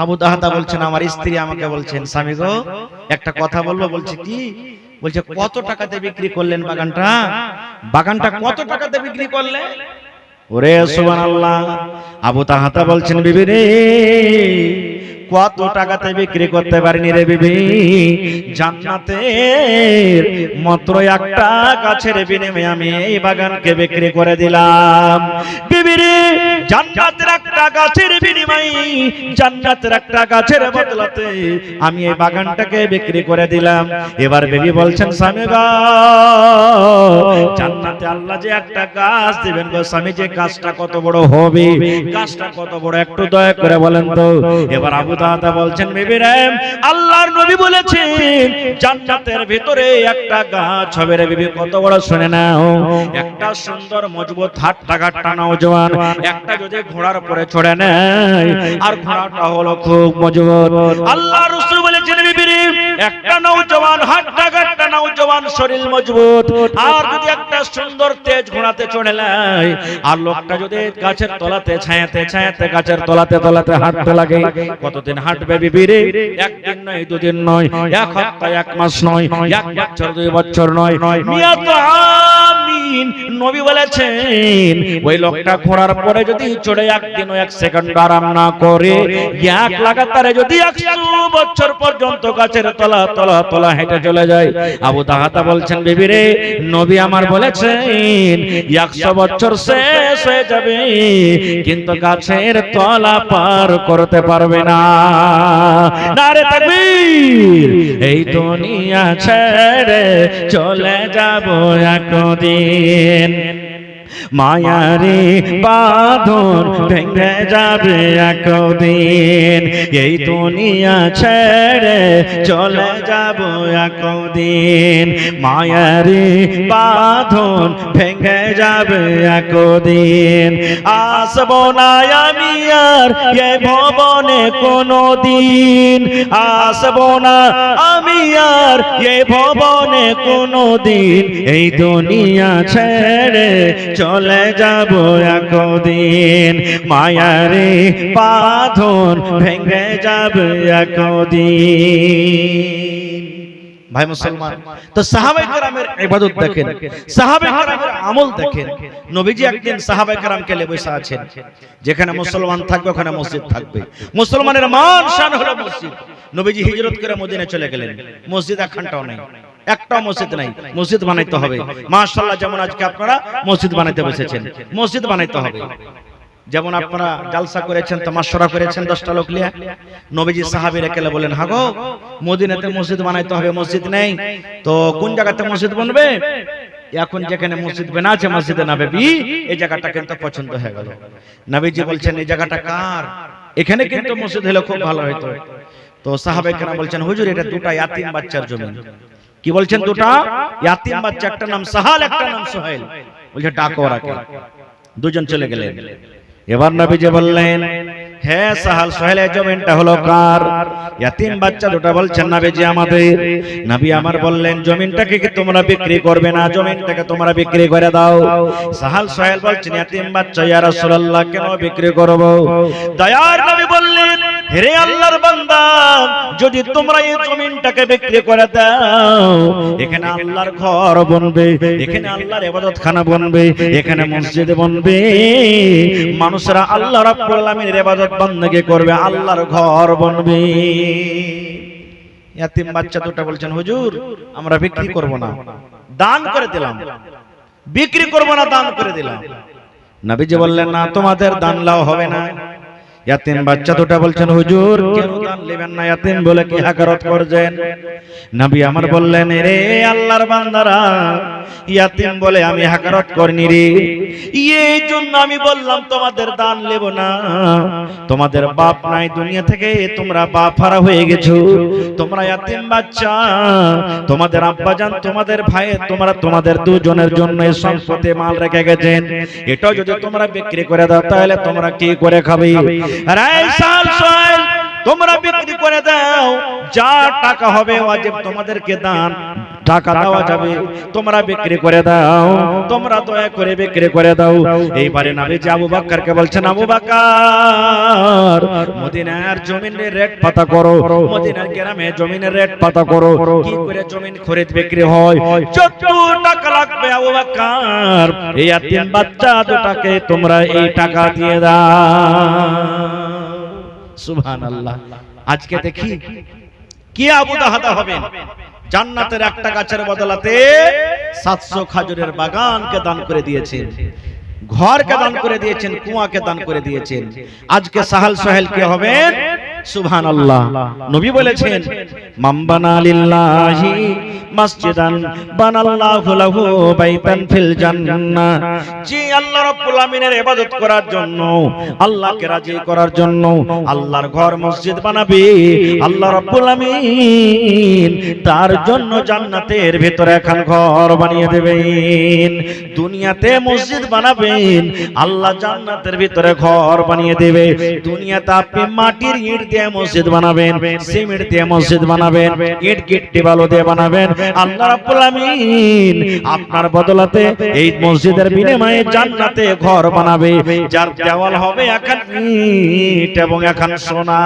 [SPEAKER 1] আবু তাহাতা বলছেন, আমার স্ত্রী আমাকে বলছেন, স্বামী গো একটা কথা বলবো। বলছে কি? বলছে কত টাকাতে বিক্রি করলেন বাগানটা? বাগানটা কত টাকাতে বিক্রি করলেন? ওরে সুবহানাল্লাহ। আবু তাহাতা বলছেন, বিবি রে কত টাকাতে বিক্রি করতে পারিনি রে বিবি, জান্নাতের মাত্র একটা গাছের বিনিময়ে আমি এই বাগানকে বিক্রি করে দিলাম। বিবি রে জান্নাতের একটা গাছের বিনিময়ে, জান্নাতের একটা গাছের বদলাতে আমি এই বাগানটাকে বিক্রি করে দিলাম। এবার বিবি বলছেন, স্বামী গো জান্নাতে আল্লাহ যে একটা গাছ দিবেন গো স্বামী, যে গাছটা কত বড় হবে, গাছটা কত বড় একটু দয়া করে বলেন তো। এবার আবু দাদা বলছেন, বিবি রে আল্লাহর নবী বলেছেন জান্নাতের ভিতরে একটা গাছ হবে রে বিবি, কত বড় শুনে নাও। একটা সুন্দর মজবুত হাট্টা নওজওয়ান একটা যদি ঘোড়ার উপরে চড়ে নেয়, আর ঘোড়াটা হলো খুব মজবুত, আল্লাহ রাসূল বলেছেন বিবি রে একটা নওজওয়ান হাট্টা নওজওয়ান শরীর মজবুত, আর যদি একটা সুন্দর তেজ ঘোড়াতে চড়ে নেয়, আর লোকটা যদি গাছের তলাতে ছায়াতে গাছের তলাতে হাঁটতে লাগে, কতদিন হাঁটবে বিবি রে? একদিন নয়, দুদিন নয়, এক সপ্তাহ, এক মাস নয়, এক বছর, 2 বছর নয়, মিয়াত আমিন। নবী বলেছেন ওই লোকটা ঘোড়ার পরে যদি চড়ে একদিন ও এক সেকেন্ড আরাম না করে, এক লাগাতারে যদি 100 বছর পর্যন্ত গাছের তলা হেঁটে চলে যায়। আবু তাহাতা বলছেন, বিবি রে নবী আমার বলেছেন 100 বছর শেষ হয়ে যাবে, কিন্তু গাছের তলা পার করতে পারবে না। নারে তাকবীর। এই দুনিয়া ছেড়ে চলে যাব একদিন, মায়ারি বাঁধন ভেঙে যাবে একদিন, এই দুনিয়া ছেড়ে চলে যাব একদিন, মায়ারি বাঁধন ভেঙে যাবে একদিন। আসবো না আমি আর এ ভবনে কোনদিন, আসবো না আমি আর এ ভবনে কোনদিন, এই দুনিয়া ছেড়ে চলে যাব একদিন, মায়ারে বাঁধন ভেঙে যাবে একদিন। ভাই মুসলমান, তো সাহাবায়ে কেরামের ইবাদত দেখেন, সাহাবায়ে কেরামের আমল দেখেন। নবীজি একদিন সাহাবায়ে কেরামকে নিয়ে বসে আছেন, যেখানে মুসলমান থাকবে ওখানে মসজিদ থাকবে, মুসলমানের মান শান হলো মসজিদ। নবীজি হিজরত করে মদিনায় চলে গেলেন, মসজিদ একখানটাও নাই, একটা মসজিদ নাই, মসজিদ বানাইতে হবে। মাশাআল্লাহ, যেমন আজকে আপনারা মসজিদ বানাইতে বসেছেন, মসজিদ বানাইতে হবে। যেমন আপনারা জালসা করেছেন, তামাশরা করেছেন 10টা লোক নিয়ে, নবীজি সাহাবীরা কেলে বলেন, হ্যাঁ গো মদিনাতে মসজিদ বানাইতে হবে, মসজিদ নেই, তো কোন জায়গাতে মসজিদ বানবে? এখন যেখানে মসজিদ বানা আছে মসজিদে নববী, এই জায়গাটা কিন্তু পছন্দ হয়ে গেল। নবীজি বলছেন এই জায়গাটা কার? এখানে কিন্তু মসজিদ হলে খুব ভালো হতো। তো সাহাবায়ে কেরাম বলছেন হুজুর এটা দুটো ইয়াতিম বাচ্চার জমি। কি বলছেন? দুটো ইয়াতিম বাচ্চা, একটা নাম সাহাল, একটা নাম সোহেল। বলছে ডাকো ওরাকে। দুজন চলে গেলেন। এবার নবীজি বললেন হে সাহাল সোহেল এই জমিনটা হলো কার? ইয়াতিম বাচ্চা দুটো বলছেন নবীজি আমাদের। নবী আমার বললেন জমিনটাকে কি তোমরা বিক্রি করবে না? জমিনটাকে তোমরা বিক্রি করে দাও। সাহাল সোহেল বলছেন ইয়াতিম বাচ্চা ইয়া রাসূলুল্লাহ কেন বিক্রি করব? দয়ার নবী বললেন হে আল্লাহর বান্দা, যদি তোমরা এই জমিনটাকে বিক্রি করে দাও, এখানে আল্লাহর ঘর বনবে, এখানে আল্লাহর ইবাদতখানা বনবে, এখানে মসজিদ বনবে, মানুষরা আল্লাহ রাব্বুল আলামিনের ইবাদত বندگی করবে, আল্লাহর ঘর বনবে। ইয়াতিম বাচ্চা দুটো বলছেন হুজুর আমরা বিক্রি করব না, দান করে দিলাম। বিক্রি করব না, দান করে দিলাম। নবীজি বললেন না তোমাদের দান লাও হবে না। ইয়াতিম বাচ্চা দুটো বলছেন হুজুর কেন দান নেবেন না? ইয়াতিম বলে কি হাকারত করছেন? নবী আমার বললেন রে আল্লাহর বান্দারা, ইয়াতিম বলে আমি হাকারত করিনি রে, এই জন্য আমি বললাম তোমাদের দান নেব না। তোমাদের বাপ নাই, দুনিয়া থেকে তোমরা বাপ হারা হয়ে গেছো, তোমরা ইয়াতিম বাচ্চা, তোমাদের আব্বা জান তোমাদের ভাই তোমরা তোমাদের দুজনের জন্য এই সম্পদে মাল রেখে গেছেন, এটাও যদি তোমরা বিক্রি করে দাও তাহলে তোমরা কি করে খাবে? তোমরা বিক্রি করে দাও, যা টাকা হবে ওয়াজিব তোমাদেরকে দান টাকা দেওয়া যাবে, তোমরা বিক্রি করে দাও, তোমরা দয়া করে বিক্রি করে দাও। এইবারে নবীজি আবু বকরকে বলছেন আবু বকর মদিনার জমিনের রেট পাতা করো, মদিনার গ্রামে জমিনের রেট পাতা করো, কি করে জমিন খরিদ বিক্রি হয়, যত টাকা লাগবে আবু বকর এই ইয়াতিম বাচ্চা দুটাকে তোমরা এই টাকা দিয়ে দাও। সুবহানাল্লাহ। আজকে দেখি কি আবু দাহাদা হবে, জান্নাতের একটা গাছের বদলাতে 700 খাজুরের বাগানকে দান করে দিয়েছেন, ঘরকে দান করে দিয়েছেন, কুয়াকে দান করে দিয়েছেন। আজকে সাহাল সোহেল কে হবেন? সুবহানাল্লাহ। নবী বলেছেন মান বানা লিল্লাহি মসজিদান বানাল্লাহু লাহু বাইতান ফিল জান্নাহ, যে আল্লাহ রাব্বুল আমিনের ইবাদত করার জন্য, আল্লাহকে রাজি করার জন্য আল্লাহর ঘর মসজিদ বানাবে, আল্লাহ রাব্বুল আমিন তার জন্য জান্নাতের ভিতরে একখান ঘর বানিয়ে দেবেন। দুনিয়াতে মসজিদ বানাবেন, আল্লাহ জান্নাতের ভিতরে ঘর বানিয়ে দেবে। দুনিয়াতে আপনি মাটির ইট দিয়ে মসজিদ বানাবেন, সিমেন্ট দিয়ে মসজিদ বানাবেন, ইট গিট্টি বালু দিয়ে বানাবেন, আল্লাহ রাব্বুল আমিন আপনার বদলাতে এই মসজিদের বিনিময়ে জান্নাতে ঘর বানাবে, যার দেওয়াল হবে একখান ইট এবং একখান সোনা।